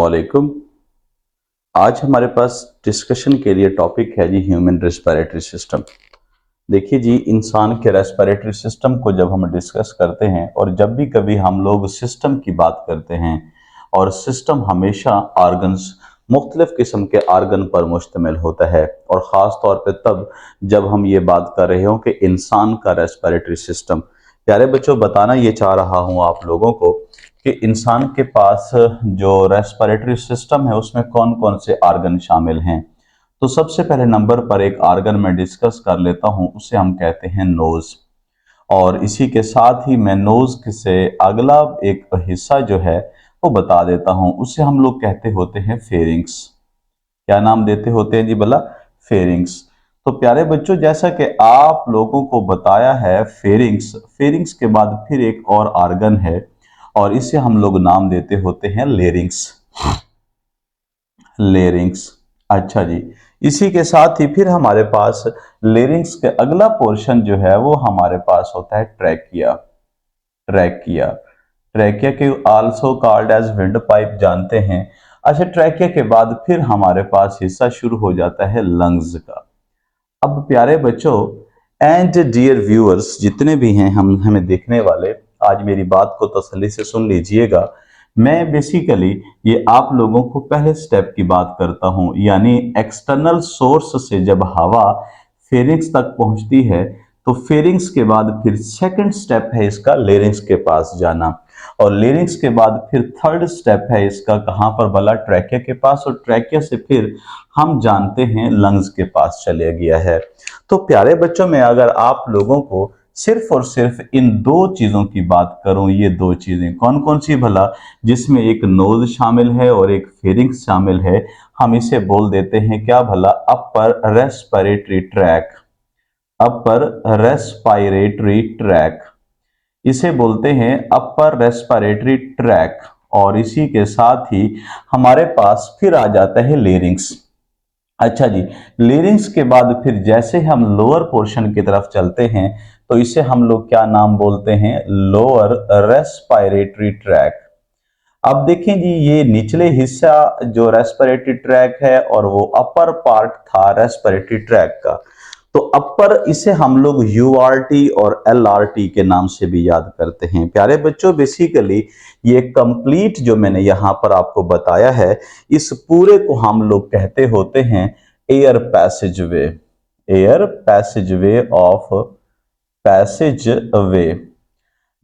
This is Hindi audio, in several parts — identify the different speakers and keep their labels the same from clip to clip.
Speaker 1: वालेकुम। आज हमारे पास डिस्कशन के लिए टॉपिक है जी ह्यूमन रेस्पिरेटरी सिस्टम। देखिए जी, इंसान के रेस्पिरेटरी सिस्टम को जब हम डिस्कस करते हैं और जब भी कभी हम लोग सिस्टम की बात करते हैं, और सिस्टम हमेशा आर्गन्स, मुख्तलिफ किस्म के आर्गन पर मुश्तमिल होता है, और ख़ास तौर पे तब जब हम ये बात कर रहे हों कि इंसान का रेस्पिरेटरी सिस्टम। प्यारे बच्चों, बताना ये चाह रहा हूँ आप लोगों को कि इंसान के पास जो रेस्पिरेटरी सिस्टम है उसमें कौन कौन से आर्गन शामिल हैं। तो सबसे पहले नंबर पर एक आर्गन में डिस्कस कर लेता हूं, उसे हम कहते हैं नोज। और इसी के साथ ही मैं नोज से अगला एक हिस्सा जो है वो बता देता हूं, उसे हम लोग कहते होते हैं फेरिंग्स। क्या नाम देते होते हैं जी भला? फेरिंग्स। तो प्यारे बच्चों, जैसा कि आप लोगों को बताया है, फेरिंग्स, फेरिंग्स के बाद फिर एक और आर्गन है और इसे हम लोग नाम देते होते हैं लेरिंग्स। लेरिंग्स। अच्छा जी, इसी के साथ ही फिर हमारे पास लेरिंग्स के अगला पोर्शन जो है वो हमारे पास होता है ट्रैकिया। ट्रैकिया, ट्रैकिया के also called as windpipe जानते हैं। अच्छा, ट्रैकिया के बाद फिर हमारे पास हिस्सा शुरू हो जाता है लंग्स का। अब प्यारे बच्चों एंड डियर व्यूअर्स, जितने भी हैं हम हमें देखने वाले, आज मेरी बात को तसल्ली से सुन लीजिएगा। मैं बेसिकली ये आप लोगों को पहले स्टेप की बात करता हूं, यानी एक्सटर्नल सोर्स से जब हवा फेरिंग्स तक पहुंचती है तो फेरिंग्स के बाद फिर सेकंड स्टेप है इसका लेरिंग्स के पास जाना, और लेरिंग्स के बाद फिर थर्ड स्टेप है इसका कहां पर भला? ट्रैकिया के पास, और ट्रैकिया से फिर हम जानते हैं लंग्स के पास चले गया है। तो प्यारे बच्चों, में अगर आप लोगों को सिर्फ और सिर्फ इन दो चीजों की बात करूं, ये दो चीजें कौन कौन सी भला? जिसमें एक नोज शामिल है और एक फेरिंग्स शामिल है। हम इसे बोल देते हैं क्या भला? Upper respiratory tract. Upper respiratory tract, इसे बोलते हैं अपर रेस्पिरेटरी ट्रैक। और इसी के साथ ही हमारे पास फिर आ जाता है लेरिंग्स। अच्छा जी, लेरिंग्स के बाद फिर जैसे हम लोअर पोर्शन की तरफ चलते हैं तो इसे हम लोग क्या नाम बोलते हैं? Lower respiratory tract. अब देखें जी, ये निचले हिस्सा जो रेस्पिरेटरी ट्रैक है और वो अपर पार्ट था रेस्पिरेटरी ट्रैक का। तो अपर, इसे हम लोग यूआरटी और एलआरटी के नाम से भी याद करते हैं। प्यारे बच्चों, बेसिकली ये कंप्लीट जो मैंने यहां पर आपको बताया है, इस पूरे को हम लोग कहते होते हैं air passage way. Air passage way of passage वे,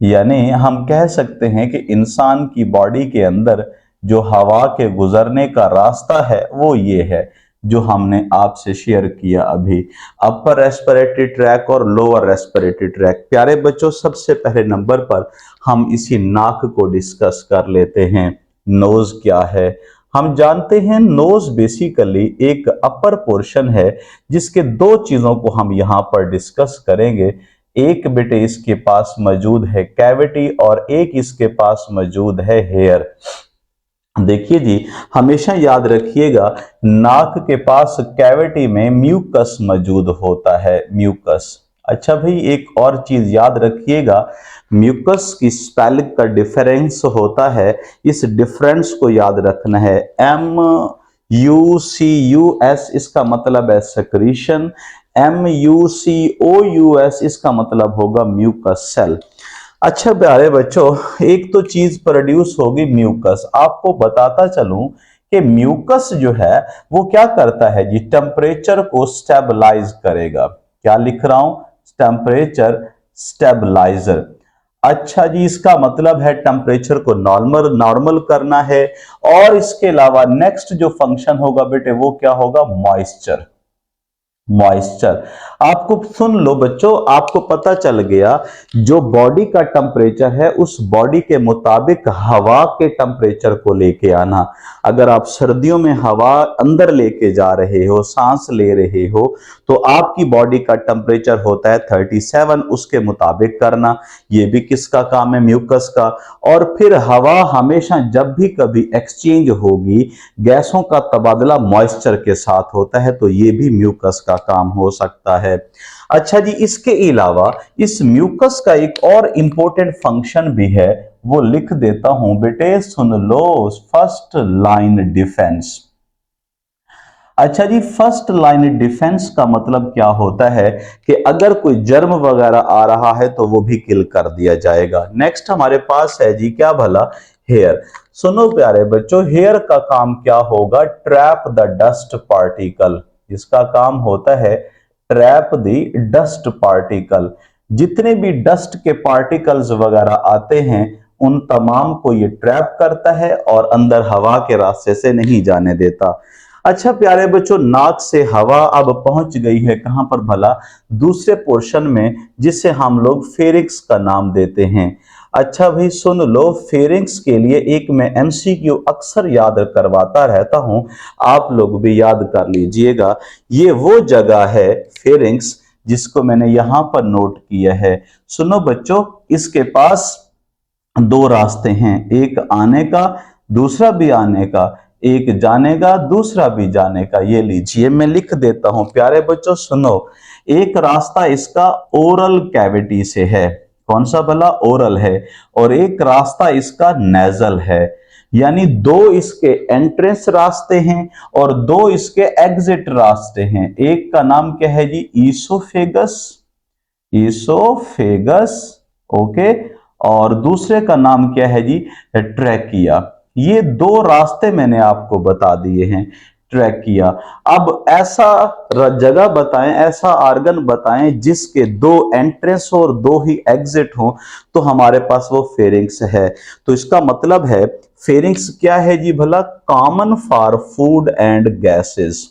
Speaker 1: यानी हम कह सकते हैं कि इंसान की बॉडी के अंदर जो हवा के गुजरने का रास्ता है वो ये है जो हमने आपसे शेयर किया अभी, अपर रेस्पिरेटरी ट्रैक और लोअर रेस्पिरेटरी ट्रैक। प्यारे बच्चों, सबसे पहले नंबर पर हम इसी नाक को डिस्कस कर लेते हैं। नोज क्या है? हम जानते हैं नोज बेसिकली एक अपर पोर्शन है जिसके दो चीजों को हम यहां पर डिस्कस करेंगे। एक बेटे इसके पास मौजूद है कैविटी और एक इसके पास मौजूद है हेयर। देखिए जी, हमेशा याद रखिएगा, नाक के पास कैविटी में म्यूकस मौजूद होता है, म्यूकस। अच्छा भाई, एक और चीज याद रखिएगा, म्यूकस की स्पेलिंग का डिफरेंस होता है, इस डिफरेंस को याद रखना है। MUCUS इसका मतलब है सेक्रीशन, MUCOUS इसका मतलब होगा म्यूकस सेल। अच्छा प्यारे बच्चों, एक तो चीज प्रोड्यूस होगी म्यूकस। आपको बताता चलूं कि म्यूकस जो है वो क्या करता है जी? टेम्परेचर को स्टेबलाइज करेगा। क्या लिख रहा हूं? Temperature stabiliser. अच्छा जी, इसका मतलब है टेम्परेचर को नॉर्मल करना है। और इसके अलावा नेक्स्ट जो फंक्शन होगा बेटे वो क्या होगा? मॉइस्चर। मॉइस्चर। आपको सुन लो बच्चों, आपको पता चल गया जो बॉडी का टेम्परेचर है उस बॉडी के मुताबिक हवा के टेम्परेचर को लेके आना। अगर आप सर्दियों में हवा अंदर लेके जा रहे हो, सांस ले रहे हो, तो आपकी बॉडी का टेम्परेचर होता है 37, उसके मुताबिक करना। ये भी किसका काम है? म्यूकस का। और फिर हवा हमेशा जब भी कभी एक्सचेंज होगी, गैसों का तबादला मॉइस्चर के साथ होता है, तो ये भी म्यूकस का क्या काम हो सकता है। अच्छा जी, इसके अलावा इस म्यूकस का एक और इंपॉर्टेंट फंक्शन भी है, वो लिख देता हूं बेटे, सुन लो। First line defence. अच्छा जी, फर्स्ट लाइन डिफेंस का मतलब क्या होता है कि अगर कोई जर्म वगैरह आ रहा है तो वो भी किल कर दिया जाएगा। नेक्स्ट हमारे पास है जी क्या भला, हेयर। सुनो प्यारे बच्चों, हेयर का काम क्या होगा, ट्रैप द डस्ट पार्टिकल। इसका काम होता है ट्रैप द डस्ट पार्टिकल। जितने भी डस्ट के पार्टिकल्स वगैरह आते हैं उन तमाम को ये ट्रैप करता है और अंदर हवा के रास्ते से नहीं जाने देता। अच्छा प्यारे बच्चों, नाक से हवा अब पहुंच गई है कहां पर भला, दूसरे पोर्शन में, जिसे हम लोग फेरिंक्स का नाम देते हैं। अच्छा भाई सुन लो, फेरिंक्स के लिए एक मैं एमसीक्यू अक्सर याद करवाता रहता हूं, आप लोग भी याद कर लीजिएगा। ये वो जगह है फेरिंक्स जिसको मैंने यहां पर नोट किया है। सुनो बच्चों, इसके पास दो रास्ते हैं, एक आने का दूसरा भी आने का, एक जाने का दूसरा भी जाने का। ये लीजिए मैं लिख देता हूं प्यारे बच्चों, सुनो। एक रास्ता इसका ओरल कैविटी से है, कौन सा भला, ओरल है। और एक रास्ता इसका नेजल है, यानी दो इसके एंट्रेंस रास्ते हैं और दो इसके एग्जिट रास्ते हैं। एक का नाम क्या है जी, ईसोफेगस, ईसोफेगस, ओके। और दूसरे का नाम क्या है जी, ट्रैकिया। ये दो रास्ते मैंने आपको बता दिए हैं, ट्रैकिया। अब ऐसा जगह बताएं, ऐसा आर्गन बताएं जिसके दो एंट्रेंस और दो ही एग्जिट हो, तो हमारे पास वो फेरिंग्स है। तो इसका मतलब है फेरिंग्स क्या है जी भला, common for food and gases,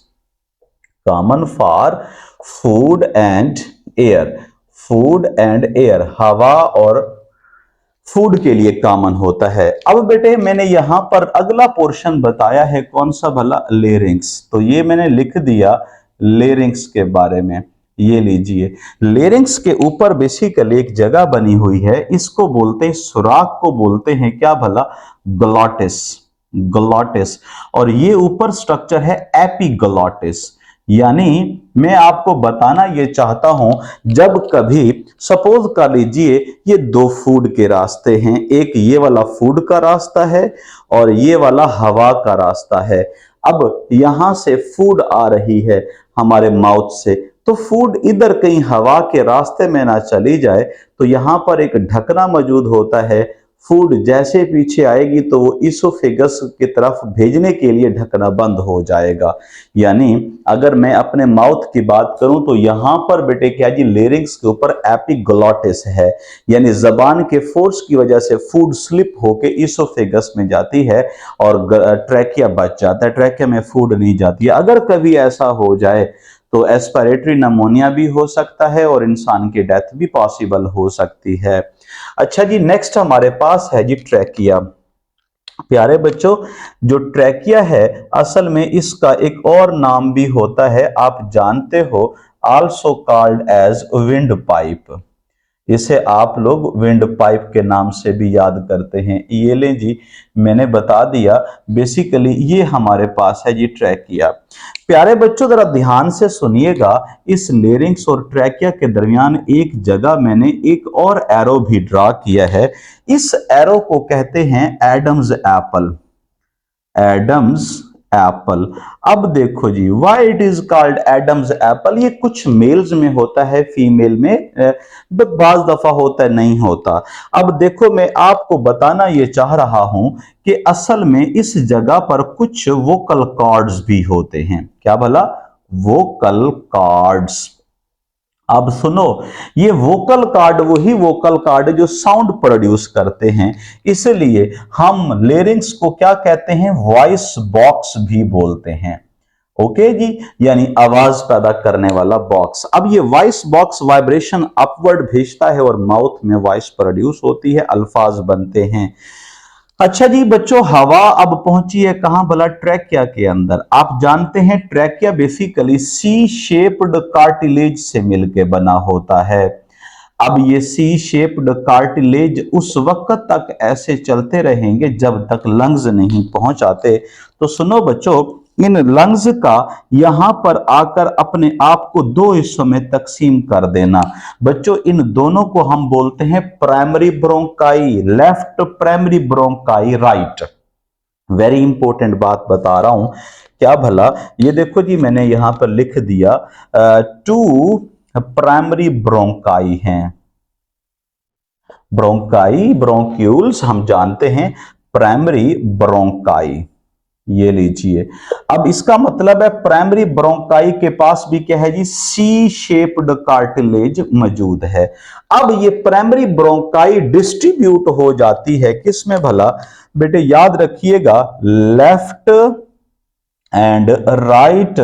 Speaker 1: common for food and air, food and air, हवा और फूड के लिए कॉमन होता है। अब बेटे मैंने यहां पर अगला पोर्शन बताया है, कौन सा भला, लेरिंग्स। तो ये मैंने लिख दिया लेरिंग्स के बारे में। ये लीजिए, लेरिंग्स के ऊपर बेसिकली एक जगह बनी हुई है, इसको बोलते हैं, सुराख को बोलते हैं क्या भला, ग्लॉटिस, ग्लॉटिस। और ये ऊपर स्ट्रक्चर है एपिग्लॉटिस। यानी मैं आपको बताना ये चाहता हूं, जब कभी सपोज कर लीजिए ये दो फूड के रास्ते हैं, एक ये वाला फूड का रास्ता है और ये वाला हवा का रास्ता है। अब यहां से फूड आ रही है हमारे माउथ से, तो फूड इधर कहीं हवा के रास्ते में ना चली जाए, तो यहां पर एक ढकना मौजूद होता है। फूड जैसे पीछे आएगी तो वो इसोफेगस की तरफ भेजने के लिए ढकना बंद हो जाएगा। यानी अगर मैं अपने माउथ की बात करूं तो यहां पर बेटे क्या जी, लेरिंग्स के ऊपर एपिग्लॉटिस है, यानी जबान के फोर्स की वजह से फूड स्लिप होके इसोफेगस में जाती है और ट्रैकिया बच जाता है, ट्रैकिया में फूड नहीं जाती है। अगर कभी ऐसा हो जाए तो एस्पिरेटरी नमोनिया भी हो सकता है और इंसान की डेथ भी पॉसिबल हो सकती है। अच्छा जी, नेक्स्ट हमारे पास है जी ट्रैकिया। प्यारे बच्चों, जो ट्रैकिया है असल में इसका एक और नाम भी होता है, आप जानते हो, also called as windpipe. इसे आप लोग विंड पाइप के नाम से भी याद करते हैं। ये ले जी, मैंने बता दिया। बेसिकली ये हमारे पास है जी ट्रैकिया। प्यारे बच्चों जरा ध्यान से सुनिएगा, इस लेरिंग्स और ट्रैकिया के दरमियान एक जगह मैंने एक और एरो भी ड्रा किया है। इस एरो को कहते हैं एडम्स एप्पल, एडम्स एप्पल। अब देखो जी, why it is called Adam's apple, ये कुछ मेल्स में होता है, फीमेल में बाज दफा होता है, नहीं होता। अब देखो मैं आपको बताना ये चाह रहा हूं कि असल में इस जगह पर कुछ वोकल कॉर्ड्स भी होते हैं, क्या भला, वोकल कॉर्ड्स। अब सुनो, ये वोकल कार्ड वही वोकल कार्ड जो साउंड प्रोड्यूस करते हैं, इसलिए हम लेरिंग्स को क्या कहते हैं, वॉइस बॉक्स भी बोलते हैं। ओके जी, यानी आवाज पैदा करने वाला बॉक्स। अब ये वॉइस बॉक्स वाइब्रेशन अपवर्ड भेजता है और माउथ में वॉइस प्रोड्यूस होती है, अल्फाज बनते हैं। अच्छा जी बच्चों, हवा अब पहुंची है कहां भला, ट्रैकिया के अंदर। आप जानते हैं trachea basically C shaped cartilage से मिलके बना होता है। अब ये सी शेप्ड कार्टिलेज उस वक्त तक ऐसे चलते रहेंगे जब तक लंग्स नहीं पहुंच आते। तो सुनो बच्चों, इन लंग्स का यहां पर आकर अपने आप को दो हिस्सों में तकसीम कर देना। बच्चों इन दोनों को हम बोलते हैं primary bronchi, left primary bronchi, right. Very important बात बता रहा हूं, क्या भला, ये देखो जी मैंने यहां पर लिख दिया टू प्राइमरी ब्रोंकाई हैं। ब्रोंकाई, ब्रोंक्यूल्स हम जानते हैं, प्राइमरी ब्रोंकाई, ये लीजिए। अब इसका मतलब है प्राइमरी ब्रोंकाई के पास भी क्या है जी, सी शेप्ड कार्टिलेज मौजूद है। अब ये प्राइमरी ब्रोंकाई डिस्ट्रीब्यूट हो जाती है किसमें भला बेटे, याद रखिएगा, लेफ्ट एंड राइट,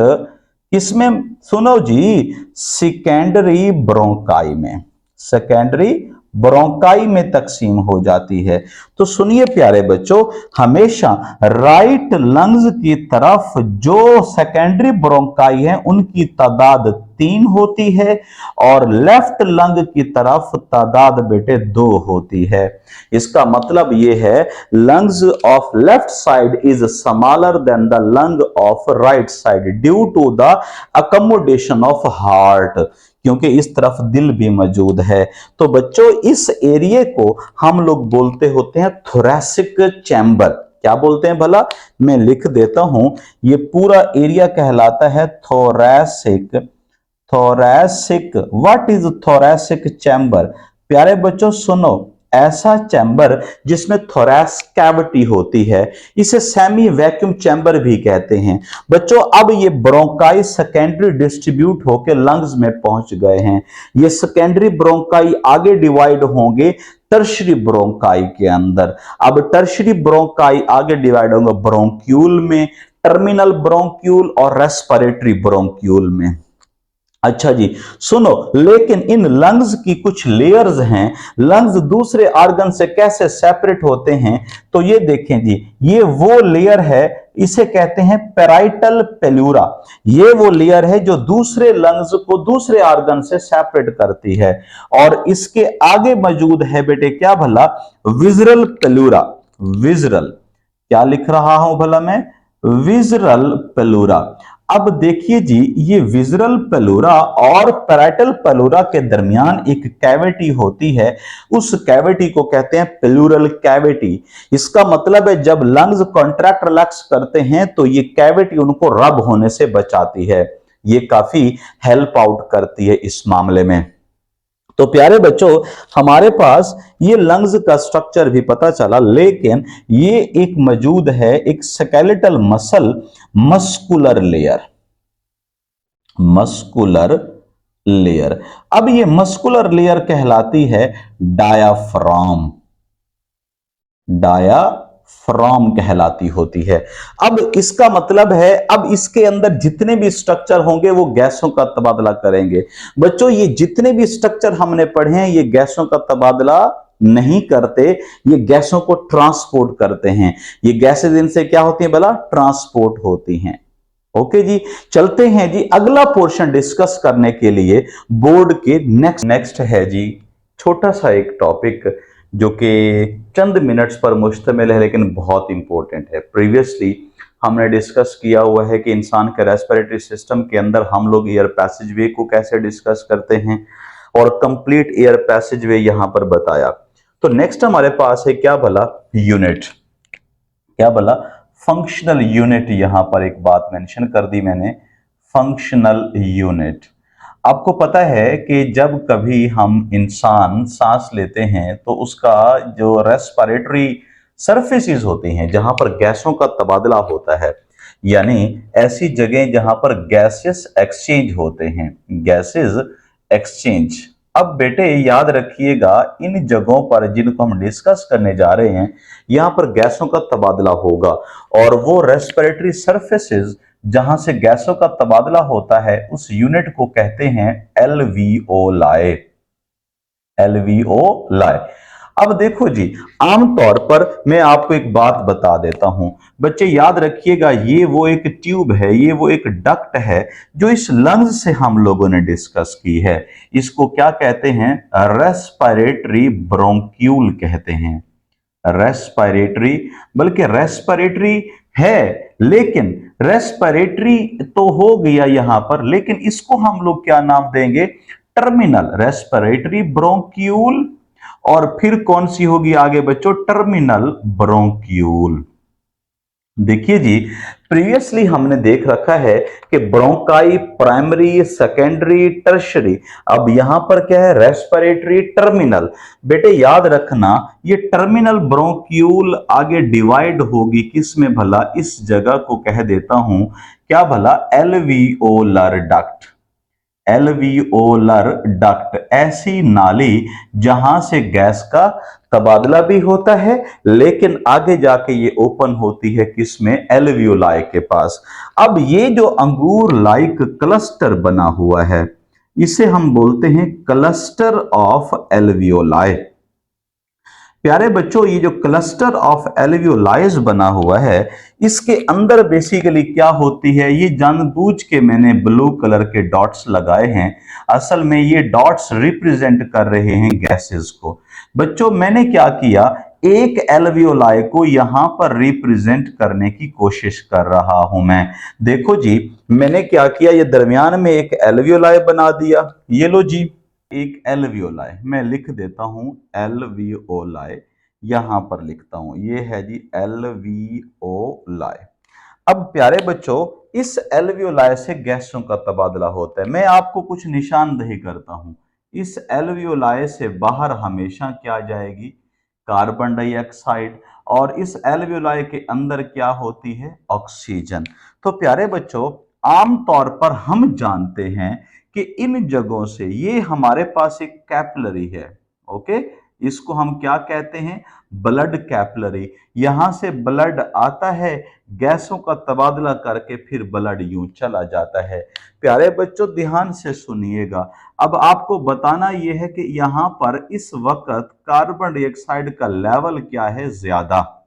Speaker 1: किसमें, सुनो जी, सेकेंडरी ब्रोंकाई में, सेकेंडरी ब्रोंकाई में तकसीम हो जाती है। तो सुनिए प्यारे बच्चों, हमेशा राइट लंग्स की तरफ जो सेकेंडरी ब्रोंकाई है उनकी तादाद 3 होती है और लेफ्ट लंग की तरफ तादाद बेटे 2 होती है। इसका मतलब यह है lungs of left side is smaller than the lung of right side due to the accommodation of heart, क्योंकि इस तरफ दिल भी मौजूद है। तो बच्चों इस एरिया को हम लोग बोलते होते हैं थोरैसिक चैम्बर। क्या बोलते हैं भला, मैं लिख देता हूं, ये पूरा एरिया कहलाता है thoracic. Thoracic, what is thoracic chamber? प्यारे बच्चों सुनो, ऐसा चैम्बर जिसमें थोरैस कैविटी होती है, इसे सेमी वैक्यूम चैम्बर भी कहते हैं। बच्चों अब ये ब्रोंकाई सेकेंडरी डिस्ट्रीब्यूट होकर लंग्स में पहुंच गए हैं। ये सेकेंडरी ब्रोंकाई आगे डिवाइड होंगे टर्शरी ब्रोंकाई के अंदर। अब टर्शरी ब्रोंकाई आगे डिवाइड होंगे ब्रोंक्यूल में, टर्मिनल ब्रोंक्यूल और रेस्पिरेटरी ब्रोंक्यूल में। अच्छा जी सुनो, लेकिन इन लंग्स की कुछ लेयर्स हैं। लंग्स दूसरे ऑर्गन से कैसे सेपरेट होते हैं, तो ये देखें जी, ये वो लेयर है, इसे कहते हैं पेराइटल पेल्यूरा। ये वो लेयर है जो दूसरे लंग्स को दूसरे ऑर्गन से सेपरेट करती है। और इसके आगे मौजूद है बेटे क्या भला, विजरल पेल्यूरा। विजरल, क्या लिख रहा हूं भला मैं, विजरल पेल्यूरा। अब देखिए जी, ये विजरल पेल्यूरा और पैराइटल पेल्यूरा के दरमियान एक कैविटी होती है, उस कैविटी को कहते हैं पेल्यूरल कैविटी। इसका मतलब है जब लंग्स कॉन्ट्रैक्ट रिलैक्स करते हैं तो ये कैविटी उनको रब होने से बचाती है, ये काफी हेल्प आउट करती है इस मामले में। तो प्यारे बच्चों हमारे पास ये लंग्स का स्ट्रक्चर भी पता चला, लेकिन ये एक मौजूद है एक skeletal muscle, muscular layer. Muscular layer, अब ये मस्कुलर लेयर कहलाती है डायाफ्राम। डायाफ्राम कहलाती होती है। अब इसका मतलब है अब इसके अंदर जितने भी स्ट्रक्चर होंगे वो गैसों का तबादला करेंगे। बच्चों ये जितने भी स्ट्रक्चर हमने पढ़े हैं ये गैसों का तबादला नहीं करते, ये गैसों को ट्रांसपोर्ट करते हैं। ये गैसें इनसे क्या होती हैं भला, ट्रांसपोर्ट होती हैं। ओके जी, चलते हैं जी अगला पोर्शन डिस्कस करने के लिए बोर्ड के नेक्स्ट है जी छोटा सा एक टॉपिक जो कि चंद मिनट्स पर मुश्तमिल है लेकिन बहुत इंपॉर्टेंट है। प्रीवियसली हमने डिस्कस किया हुआ है कि इंसान के रेस्पिरेटरी सिस्टम के अंदर हम लोग एयर पैसेज वे को कैसे डिस्कस करते हैं और कंप्लीट एयर पैसेज वे यहां पर बताया। तो नेक्स्ट हमारे पास है क्या भला, यूनिट। क्या भला, फंक्शनल यूनिट। यहां पर एक बात मेंशन कर दी मैंने, फंक्शनल यूनिट। आपको पता है कि जब कभी हम इंसान सांस लेते हैं तो उसका जो रेस्पिरेटरी सरफेसेस होती हैं जहां पर गैसों का तबादला होता है, यानी ऐसी जगह जहां पर गैसेस एक्सचेंज होते हैं, गैसेस एक्सचेंज। अब बेटे याद रखिएगा इन जगहों पर जिनको हम डिस्कस करने जा रहे हैं यहां पर गैसों का तबादला होगा और वो रेस्पिरेटरी सरफेसेस जहां से गैसों का तबादला होता है उस यूनिट को कहते हैं एलवीओलाई। एलवीओलाई। अब देखो जी, आमतौर पर मैं आपको एक बात बता देता हूं, बच्चे याद रखिएगा ये वो एक ट्यूब है, ये वो एक डक्ट है जो इस लंग्स से हम लोगों ने डिस्कस की है। इसको क्या कहते हैं, रेस्पिरेटरी ब्रोंक्यूल कहते हैं। रेस्पिरेटरी, बल्कि रेस्पिरेटरी है लेकिन रेस्पिरेटरी तो हो गया यहां पर, लेकिन इसको हम लोग क्या नाम देंगे? टर्मिनल। रेस्पिरेटरी ब्रोंक्यूल, और फिर कौन सी होगी आगे बच्चों? Terminal bronchiole. देखिए जी, प्रीवियसली हमने देख रखा है कि ब्रोंकाई प्राइमरी, सेकेंडरी, टर्शरी। अब यहां पर क्या है? Respiratory terminal. बेटे याद रखना, ये टर्मिनल ब्रोंक्यूल आगे डिवाइड होगी किस में भला? इस जगह को कह देता हूं क्या भला? Alveolar duct. एल्वियोलर डक्ट, ऐसी नाली जहां से गैस का तबादला भी होता है, लेकिन आगे जाके ये ओपन होती है किसमें? एल्वियोलाई के पास। अब ये जो अंगूर लाइक क्लस्टर बना हुआ है, इसे हम बोलते हैं क्लस्टर ऑफ एल्वियोलाई। प्यारे बच्चों, ये जो क्लस्टर ऑफ एल्वियोलाइज बना हुआ है, इसके अंदर बेसिकली क्या होती है? ये जानबूझ के मैंने ब्लू कलर के डॉट्स लगाए हैं। असल में ये डॉट्स रिप्रेजेंट कर रहे हैं गैसेस को। बच्चों मैंने क्या किया? एक एल्वियोलाई को यहां पर रिप्रेजेंट करने की कोशिश कर रहा हूं मैं। देखो जी, मैंने क्या किया? ये दरमियान में एक एल्वियोलाई बना दिया। ये लो जी, एक एल्वियोलाई मैं लिख देता हूं, एल्वियोलाई यहां पर लिखता हूं, ये है जी एल्वियोलाई। अब प्यारे बच्चों, इस एल्वियोलाई से गैसों का तबादला होता है। मैं आपको कुछ निशानदेही करता हूं। इस एल्वियोलाई से बाहर हमेशा क्या जाएगी? Carbon dioxide. और इस एल्वियोलाई के अंदर क्या होती है? ऑक्सीजन। तो प्यारे बच्चों, आमतौर पर हम जानते हैं कि इन जगहों से, ये हमारे पास एक कैपिलरी है। ओके, इसको हम क्या कहते हैं? Blood capillary. यहां से ब्लड आता है, गैसों का तबादला करके फिर ब्लड यूं चला जाता है। प्यारे बच्चों ध्यान से सुनिएगा। अब आपको बताना यह है कि यहां पर इस वक्त कार्बन डाइऑक्साइड का लेवल क्या है? ज्यादा।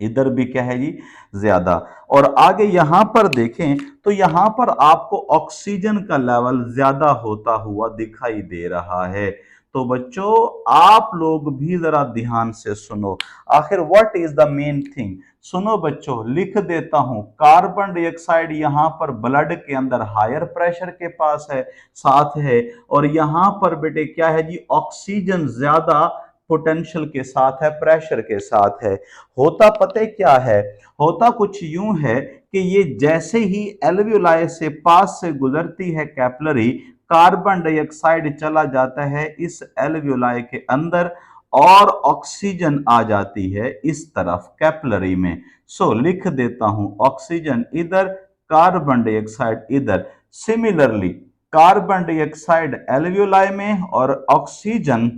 Speaker 1: इधर भी क्या है जी? ज्यादा। और आगे यहां पर देखें तो यहां पर आपको ऑक्सीजन का लेवल ज्यादा होता हुआ दिखाई दे रहा है। तो बच्चों आप लोग भी जरा ध्यान से सुनो, आखिर what is the main thing. सुनो बच्चों, लिख देता हूं, कार्बन डाइऑक्साइड यहां पर ब्लड के अंदर हायर प्रेशर के पास है, साथ है। और यहां पर बेटे क्या है जी? ऑक्सीजन ज्यादा पोटेंशियल के साथ है, प्रेशर के साथ है। होता पता क्या है? होता कुछ यूं है कि ये जैसे ही एल्वियोलाई से पास से गुजरती है कैपिलरी, कार्बन डाइऑक्साइड चला जाता है इस एल्वियोलाई के अंदर, और ऑक्सीजन आ जाती है इस तरफ कैपिलरी में। सो लिख देता हूं, ऑक्सीजन इधर, कार्बन डाइऑक्साइड इधर। सिमिलरली कार्बन डाइऑक्साइड एल्वियोलाई में और ऑक्सीजन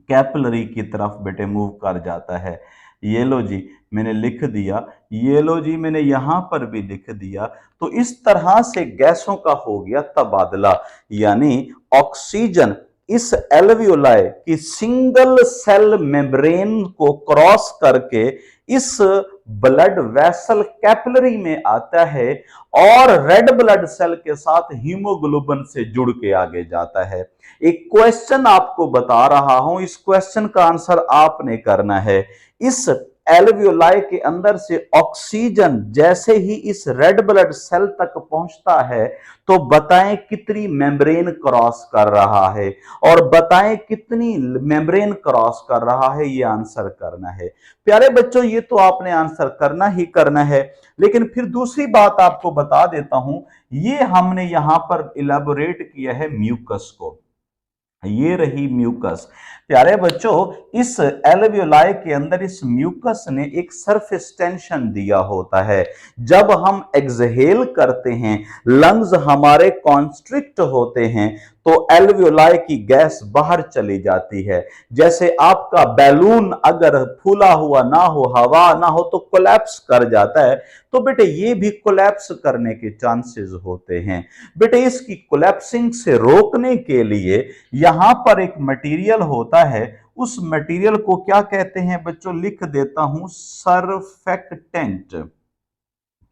Speaker 1: कैपिलरी की तरफ बेटे मूव कर जाता है। ये लो जी, मैंने लिख दिया। ये लो जी, मैंने यहां पर भी लिख दिया। तो इस तरह से गैसों का हो गया तबादला, यानी ऑक्सीजन इस एल्वियोलाई की सिंगल सेल मेम्ब्रेन को क्रॉस करके इस ब्लड वेसल कैपिलरी में आता है, और रेड ब्लड सेल के साथ हीमोग्लोबिन से जुड़ के आगे जाता है। एक क्वेश्चन आपको बता रहा हूं, इस क्वेश्चन का आंसर आपने करना है। इस एल्वियोलाई के अंदर से ऑक्सीजन जैसे ही इस रेड ब्लड सेल तक पहुंचता है, तो बताएं कितनी मेम्ब्रेन क्रॉस कर रहा है, और बताएं कितनी मेम्ब्रेन क्रॉस कर रहा है, ये आंसर करना है। प्यारे बच्चों, ये तो आपने आंसर करना ही करना है। लेकिन फिर दूसरी बात आपको बता देता हूं, ये हमने यहां पर इलेबोरेट किया है म्यूकस को। ये रही म्यूकस। प्यारे बच्चों, इस एल्वियोलाई के अंदर इस म्यूकस ने एक सरफेस टेंशन दिया होता है। जब हम एक्सहेल करते हैं, लंग्स हमारे कॉन्स्ट्रिक्ट होते हैं, तो एल्वियोलाई की गैस बाहर चली जाती है। जैसे आपका बैलून अगर फूला हुआ ना हो, हवा ना हो, तो कोलैप्स कर जाता है। तो बेटे ये भी कोलैप्स करने के चांसेस होते हैं। बेटे इसकी कोलैप्सिंग से रोकने के लिए यहां पर एक मटेरियल होता है, उस मटेरियल को क्या कहते हैं बच्चों? लिख देता हूं, सरफेक्टेंट।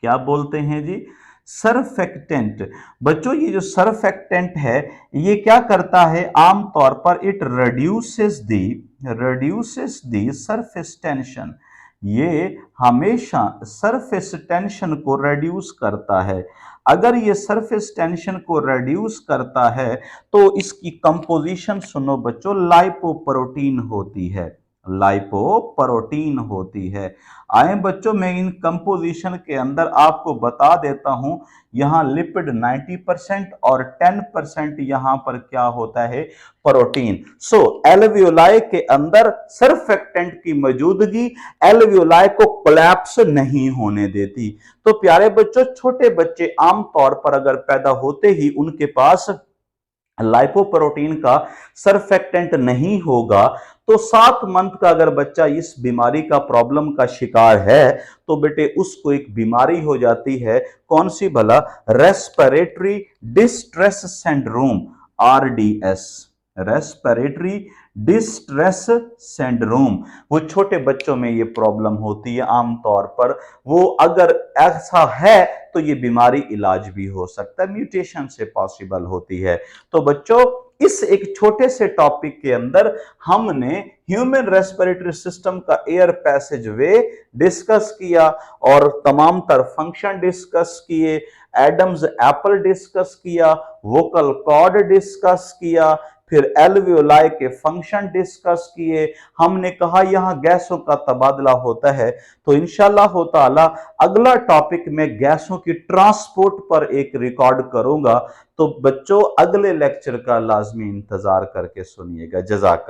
Speaker 1: क्या बोलते हैं जी? सरफेक्टेंट। बच्चों ये जो सरफेक्टेंट है, ये क्या करता है? आमतौर पर it reduces the surface tension. ये हमेशा सरफेस टेंशन को रिड्यूस करता है। अगर ये सरफेस टेंशन को रिड्यूस करता है तो इसकी कंपोजिशन सुनो बच्चों, लाइपोप्रोटीन होती है। लाइपोप्रोटीन होती है। आए बच्चों, मैं इन कंपोजिशन के अंदर आपको बता देता हूं। यहां लिपिड 90% और 10% यहां पर क्या होता है, प्रोटीन। सो एल्वियोलाई के अंदर सर्फेक्टेंट की मौजूदगी एल्वियोलाई को कोलैप्स नहीं होने देती। तो प्यारे बच्चों, छोटे बच्चे आमतौर पर अगर पैदा होते ही उनके पास लाइपोप्रोटीन का सर्फेक्टेंट नहीं होगा, तो 7 मंथ का अगर बच्चा इस बीमारी का प्रॉब्लम का शिकार है तो बेटे उसको एक बीमारी हो जाती है। कौन सी भला? Respiratory distress syndrome, RDS. Respiratory distress syndrome, वो छोटे बच्चों में ये प्रॉब्लम होती है आमतौर पर। वो अगर ऐसा है तो ये बीमारी इलाज भी हो सकता है, म्यूटेशन से पॉसिबल होती है। तो बच्चों, इस एक छोटे से टॉपिक के अंदर हमने ह्यूमन रेस्पिरेटरी सिस्टम का एयर पैसेज वे डिस्कस किया और तमाम तर फंक्शन डिस्कस किए, एडम्स एप्पल डिस्कस किया, वोकल कॉर्ड डिस्कस किया, फिर एल्वियोलाई के फंक्शन डिस्कस किए। हमने कहा यहां गैसों का तबादला होता है। तो इंशाल्लाह ताला अगला टॉपिक मैं गैसों की ट्रांसपोर्ट पर एक रिकॉर्ड करूंगा। तो बच्चों, अगले लेक्चर का लाजमी इंतजार करके सुनिएगा। जज़ाक